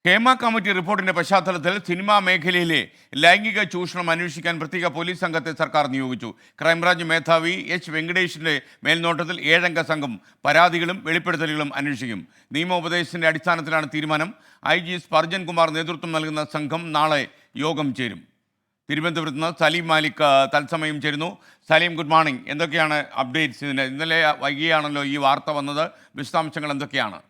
Hema committee റിപ്പോർട്ടിന്റെ പശ്ചാത്തലത്തിൽ cinema മേഖലയിലെ ലൈംഗിക ചൂഷണം അന്വേഷിക്കാൻ പ്രത്യേക പോലീസ് സംഘത്തെ സർക്കാർ നിയോഗിച്ചു. ക്രൈംബ്രാഞ്ച് മേധാവി എച്ച് വെങ്കടേഷിന്റെ മേൽനോട്ടത്തിൽ 7-അംഗ സംഘം പരാതികളും വെളിപ്പെടുത്തലുകളും അന്വേഷിക്കും. നിയമോപദേശത്തിന്റെ അടിസ്ഥാനത്തിലാണ് തീരുമാനം. IG സ്പർജൻ കുമാർ നേതൃത്വം നൽകുന്ന സംഘം നാളെ യോഗം ചേരും. തിരുവനന്തപുരത്ത് നിന്ന് സലീം മാലിക് തത്സമയം ചേരുന്നു. Salim, good morning. എന്തൊക്കെയാണ് അപ്ഡേറ്റ്സ്? ഇന്നലെ വൈകിയാണല്ലോ ഈ വാർത്ത വന്നത്. വിശദാംശങ്ങൾ എന്തൊക്കെയാണ്?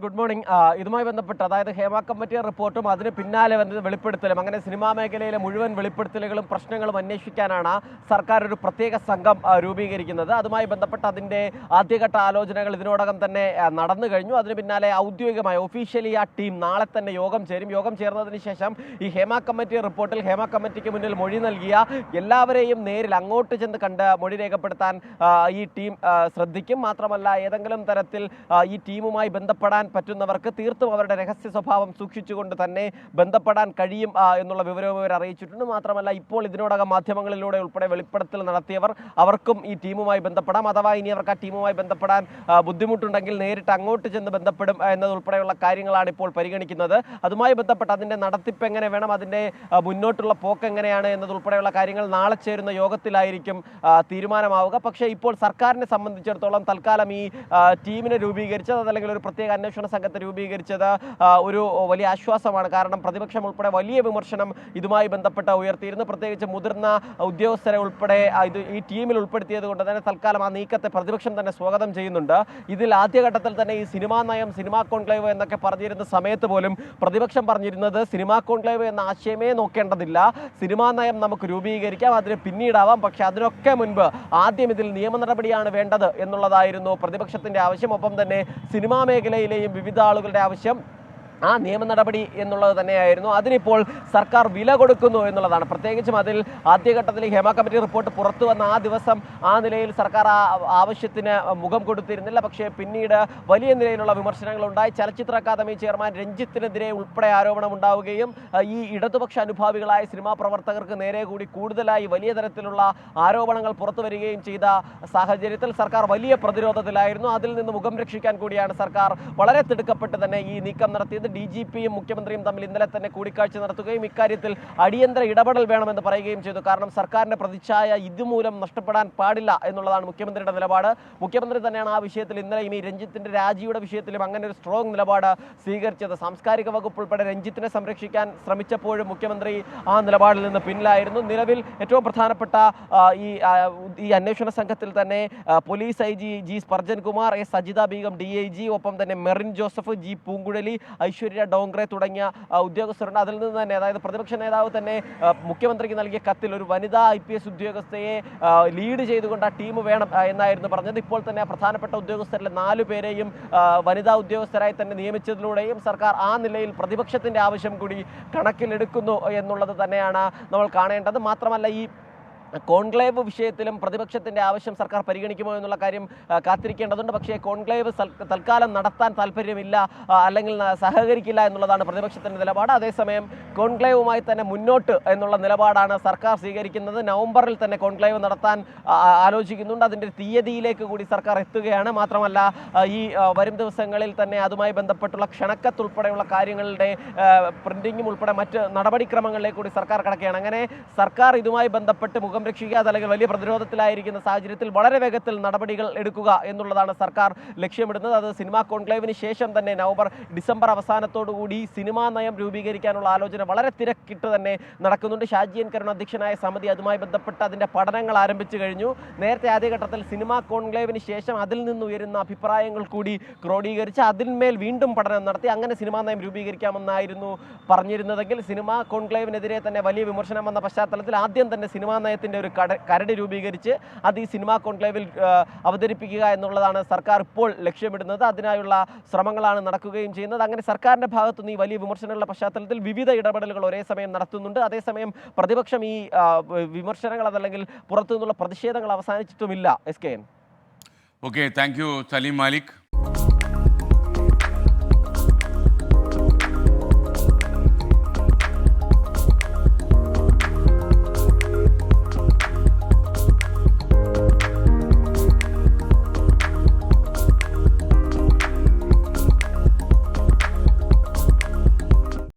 Good morning. ഇതുമായി ബന്ധപ്പെട്ട് അതായത് ഹേമ കമ്മിറ്റി റിപ്പോർട്ടും അതിന് പിന്നാലെ വന്നത് വെളിപ്പെടുത്തലും, അങ്ങനെ സിനിമാ മേഖലയിലെ മുഴുവൻ വെളിപ്പെടുത്തലുകളും പ്രശ്നങ്ങളും അന്വേഷിക്കാനാണ് സർക്കാർ ഒരു പ്രത്യേക സംഘം രൂപീകരിക്കുന്നത്. അതുമായി ബന്ധപ്പെട്ട് അതിൻ്റെ ആദ്യഘട്ട ആലോചനകൾ ഇതിനോടകം തന്നെ നടന്നു കഴിഞ്ഞു. അതിന് പിന്നാലെ ഔദ്യോഗികമായി ഒഫീഷ്യലി ആ ടീം നാളെ തന്നെ യോഗം ചേരും. യോഗം ചേർന്നതിന് ശേഷം ഈ ഹേമ കമ്മിറ്റി റിപ്പോർട്ടിൽ ഹേമ കമ്മിറ്റിക്ക് മുന്നിൽ മൊഴി നൽകിയ എല്ലാവരെയും നേരിൽ അങ്ങോട്ട് ചെന്ന് കണ്ട് മൊഴി രേഖപ്പെടുത്താൻ ഈ ടീം ശ്രദ്ധിക്കും. മാത്രമല്ല, ഏതെങ്കിലും തരത്തിൽ ഈ ടീമുമായി ബന്ധപ്പെടാൻ പറ്റുന്നവർക്ക് തീർത്തും അവരുടെ രഹസ്യ സ്വഭാവം സൂക്ഷിച്ചുകൊണ്ട് തന്നെ ബന്ധപ്പെടാൻ കഴിയും എന്നുള്ള വിവരവും ഇവർ അറിയിച്ചിട്ടുണ്ട്. മാത്രമല്ല, ഇപ്പോൾ ഇതിനോടകം മാധ്യമങ്ങളിലൂടെ ഉൾപ്പെടെ വെളിപ്പെടുത്തൽ നടത്തിയവർ അവർക്കും ഈ ടീമുമായി ബന്ധപ്പെടാം. അഥവാ ഇനി അവർക്ക് ആ ടീമുമായി ബന്ധപ്പെടാൻ ബുദ്ധിമുട്ടുണ്ടെങ്കിൽ നേരിട്ട് അങ്ങോട്ട് ചെന്ന് ബന്ധപ്പെടും എന്നതുൾപ്പെടെയുള്ള കാര്യങ്ങളാണ് ഇപ്പോൾ പരിഗണിക്കുന്നത്. അതുമായി ബന്ധപ്പെട്ട് അതിൻ്റെ നടത്തിപ്പ് എങ്ങനെ വേണം, അതിൻ്റെ മുന്നോട്ടുള്ള പോക്ക് എങ്ങനെയാണ് എന്നതുൾപ്പെടെയുള്ള കാര്യങ്ങൾ നാളെ ചേരുന്ന യോഗത്തിലായിരിക്കും തീരുമാനമാവുക. പക്ഷേ ഇപ്പോൾ സർക്കാരിനെ സംബന്ധിച്ചിടത്തോളം തൽക്കാലം ഈ ടീമിനെ രൂപീകരിച്ചത്, അതല്ലെങ്കിൽ ഒരു പ്രത്യേക അന്വേഷണ സംഘത്തെ രൂപീകരിച്ചത് ഒരു വലിയ ആശ്വാസമാണ്. കാരണം പ്രതിപക്ഷം ഉൾപ്പെടെ വലിയ വിമർശനം ഇതുമായി ബന്ധപ്പെട്ട് ഉയർത്തിയിരുന്നു. പ്രത്യേകിച്ച് മുതിർന്ന ഉദ്യോഗസ്ഥരെ ഉൾപ്പെടെ ഈ ടീമിൽ ഉൾപ്പെടുത്തിയത് കൊണ്ട് തന്നെ തൽക്കാലം ആ നീക്കത്തെ പ്രതിപക്ഷം തന്നെ സ്വാഗതം ചെയ്യുന്നുണ്ട്. ഇതിൽ ആദ്യഘട്ടത്തിൽ തന്നെ ഈ സിനിമാ നയം, സിനിമാ കോൺക്ലേവ് എന്നൊക്കെ പറഞ്ഞിരുന്ന സമയത്ത് പോലും പ്രതിപക്ഷം പറഞ്ഞിരുന്നത് സിനിമാ കോൺക്ലേവ് എന്ന ആശയമേ നോക്കേണ്ടതില്ല, സിനിമാ നയം നമുക്ക് രൂപീകരിക്കാം, അതിന് പിന്നീടാവാം, പക്ഷെ അതിനൊക്കെ മുൻപ് ആദ്യം ഇതിൽ നിയമ നടപടിയാണ് വേണ്ടത് എന്നുള്ളതായിരുന്നു പ്രതിപക്ഷത്തിന്റെ ആവശ്യം. ഒപ്പം തന്നെ സിനിമാ മേഖലയിലെയും വിവിധ ആളുകളുടെ ആവശ്യം ആ നിയമ നടപടി എന്നുള്ളത് തന്നെയായിരുന്നു. അതിനിപ്പോൾ സർക്കാർ വില കൊടുക്കുന്നു എന്നുള്ളതാണ്. പ്രത്യേകിച്ചും അതിൽ ആദ്യഘട്ടത്തിൽ ഹേമ കമ്മിറ്റി റിപ്പോർട്ട് പുറത്തു വന്ന ആ ദിവസം ആ നിലയിൽ സർക്കാർ ആ ആവശ്യത്തിന് മുഖം കൊടുത്തിരുന്നില്ല. പക്ഷേ പിന്നീട് വലിയ നിലയിലുള്ള വിമർശനങ്ങളുണ്ടായി. ചലച്ചിത്ര അക്കാദമി ചെയർമാൻ രഞ്ജിത്തിനെതിരെ ഉൾപ്പെടെ ആരോപണം ഉണ്ടാവുകയും ഈ ഇടതുപക്ഷ അനുഭാവികളായ സിനിമാ പ്രവർത്തകർക്ക് നേരെ കൂടി കൂടുതലായി വലിയ തരത്തിലുള്ള ആരോപണങ്ങൾ പുറത്തു വരികയും ചെയ്ത സാഹചര്യത്തിൽ സർക്കാർ വലിയ പ്രതിരോധത്തിലായിരുന്നു. അതിൽ നിന്ന് മുഖം രക്ഷിക്കാൻ കൂടിയാണ് സർക്കാർ വളരെ തിടുക്കപ്പെട്ട് തന്നെ ഈ നീക്കം നടത്തിയത്. DGPയും മുഖ്യമന്ത്രിയും തമ്മിൽ ഇന്നലെ തന്നെ കൂടിക്കാഴ്ച നടത്തുകയും ഇക്കാര്യത്തിൽ അടിയന്തര ഇടപെടൽ വേണമെന്ന് പറയുകയും ചെയ്തു. കാരണം സർക്കാരിന്റെ പ്രതിച്ഛായ ഇതുമൂലം നഷ്ടപ്പെടാൻ പാടില്ല എന്നുള്ളതാണ് മുഖ്യമന്ത്രിയുടെ നിലപാട്. മുഖ്യമന്ത്രി തന്നെയാണ് ആ വിഷയത്തിൽ ഇന്നലെയും ഈ രഞ്ജിത്തിന്റെ രാജിയുടെ വിഷയത്തിലും അങ്ങനെ ഒരു സ്ട്രോങ് നിലപാട് സ്വീകരിച്ചത്. സാംസ്കാരിക വകുപ്പ് ഉൾപ്പെടെ രഞ്ജിത്തിനെ സംരക്ഷിക്കാൻ ശ്രമിച്ചപ്പോഴും മുഖ്യമന്ത്രി ആ നിലപാടിൽ നിന്ന് പിന്നിലായിരുന്നു. നിലവിൽ ഏറ്റവും പ്രധാനപ്പെട്ട ഈ അന്വേഷണ സംഘത്തിൽ തന്നെ police IG G Sparjan Kumar, S Sajitha Beegum DIG, ഒപ്പം തന്നെ മെറിൻ ജോസഫ്, G പൂങ്കുഴലി, ഐശ്വര്യ ഡോങ്റെ തുടങ്ങിയ ഉദ്യോഗസ്ഥരുണ്ട്. അതിൽ നിന്ന് തന്നെ അതായത് പ്രതിപക്ഷ നേതാവ് തന്നെ മുഖ്യമന്ത്രിക്ക് നൽകിയ കത്തിൽ ഒരു വനിതാ IPS ഉദ്യോഗസ്ഥയെ ലീഡ് ചെയ്തുകൊണ്ട് ആ ടീം വേണം എന്നായിരുന്നു പറഞ്ഞത്. ഇപ്പോൾ തന്നെ പ്രധാനപ്പെട്ട ഉദ്യോഗസ്ഥരിലെ 4 പേരെയും വനിതാ ഉദ്യോഗസ്ഥരായി തന്നെ നിയമിച്ചതിലൂടെയും സർക്കാർ ആ നിലയിൽ പ്രതിപക്ഷത്തിന്റെ ആവശ്യം കൂടി കണക്കിലെടുക്കുന്നു എന്നുള്ളത് തന്നെയാണ് നമ്മൾ കാണേണ്ടത്. മാത്രമല്ല, ഈ കോൺക്ലേവ് വിഷയത്തിലും പ്രതിപക്ഷത്തിന്റെ ആവശ്യം സർക്കാർ പരിഗണിക്കുമോ എന്നുള്ള കാര്യം കാത്തിരിക്കേണ്ടതുണ്ട്. പക്ഷേ കോൺക്ലേവ് തൽക്കാലം നടത്താൻ താല്പര്യമില്ല, അല്ലെങ്കിൽ സഹകരിക്കില്ല എന്നുള്ളതാണ് പ്രതിപക്ഷത്തിന്റെ നിലപാട്. അതേസമയം കോൺക്ലേവുമായി തന്നെ മുന്നോട്ട് എന്നുള്ള നിലപാടാണ് സർക്കാർ സ്വീകരിക്കുന്നത്. നവംബറിൽ തന്നെ കോൺക്ലേവ് നടത്താൻ ആലോചിക്കുന്നുണ്ട്. അതിൻ്റെ തീയതിയിലേക്ക് കൂടി സർക്കാർ എത്തുകയാണ്. മാത്രമല്ല, ഈ വരും ദിവസങ്ങളിൽ തന്നെ അതുമായി ബന്ധപ്പെട്ടുള്ള ക്ഷണക്കത്തുൾപ്പെടെയുള്ള കാര്യങ്ങളുടെ പ്രിന്റിങ്ങും ഉൾപ്പെടെ മറ്റ് നടപടിക്രമങ്ങളിലേക്ക് കൂടി സർക്കാർ കടക്കുകയാണ്. അങ്ങനെ സർക്കാർ ഇതുമായി ബന്ധപ്പെട്ട് മുഖം രക്ഷിക്കാതെ അല്ലെങ്കിൽ വലിയ പ്രതിരോധത്തിലായിരിക്കുന്ന സാഹചര്യത്തിൽ വളരെ വേഗത്തിൽ നടപടികൾ എടുക്കുക എന്നുള്ളതാണ് സർക്കാർ ലക്ഷ്യമിടുന്നത്. അത് സിനിമാ കോൺക്ലേവിന് ശേഷം തന്നെ ഡിസംബർ അവസാനത്തോടുകൂടി സിനിമാ നയം രൂപീകരിക്കാനുള്ള ആലോചന വളരെ തിരക്കിട്ട് തന്നെ നടക്കുന്നുണ്ട്. ഷാജി എൻ കരുൺ അധ്യക്ഷനായ സമിതി അതുമായി ബന്ധപ്പെട്ട് അതിൻ്റെ പഠനങ്ങൾ ആരംഭിച്ചു കഴിഞ്ഞു. നേരത്തെ ആദ്യഘട്ടത്തിൽ സിനിമാ കോൺക്ലേവിന് ശേഷം അതിൽ നിന്ന് ഉയരുന്ന അഭിപ്രായങ്ങൾ കൂടി ക്രോഡീകരിച്ച് അതിന്മേൽ വീണ്ടും പഠനം നടത്തി അങ്ങനെ സിനിമാ നയം രൂപീകരിക്കാമെന്നായിരുന്നു പറഞ്ഞിരുന്നതെങ്കിൽ സിനിമാ കോൺക്ലേവിനെതിരെ തന്നെ വലിയ വിമർശനം വന്ന പശ്ചാത്തലത്തിൽ ആദ്യം തന്നെ സിനിമാ നയത്തിൻ്റെ ഒരു കരട് രൂപീകരിച്ച് അത് ഈ സിനിമാ കോൺക്ലേവിൽ അവതരിപ്പിക്കുക എന്നുള്ളതാണ് സർക്കാർ ഇപ്പോൾ ലക്ഷ്യമിടുന്നത്. അതിനായുള്ള ശ്രമങ്ങളാണ് നടക്കുകയും ചെയ്യുന്നത്. അങ്ങനെ സർക്കാരിൻ്റെ ഭാഗത്തുനിന്ന് ഈ വലിയ വിമർശനങ്ങളുടെ പശ്ചാത്തലത്തിൽ വിവിധ ഇടപെടലുകൾ ഒരേ സമയം നടത്തുന്നുണ്ട്. അതേസമയം പ്രതിപക്ഷം ഈ വിമർശനങ്ങൾ അതല്ലെങ്കിൽ പുറത്തു നിന്നുള്ള പ്രതിഷേധങ്ങൾ അവസാനിച്ചിട്ടുമില്ല. SKN. Okay, thank you Salim Malik.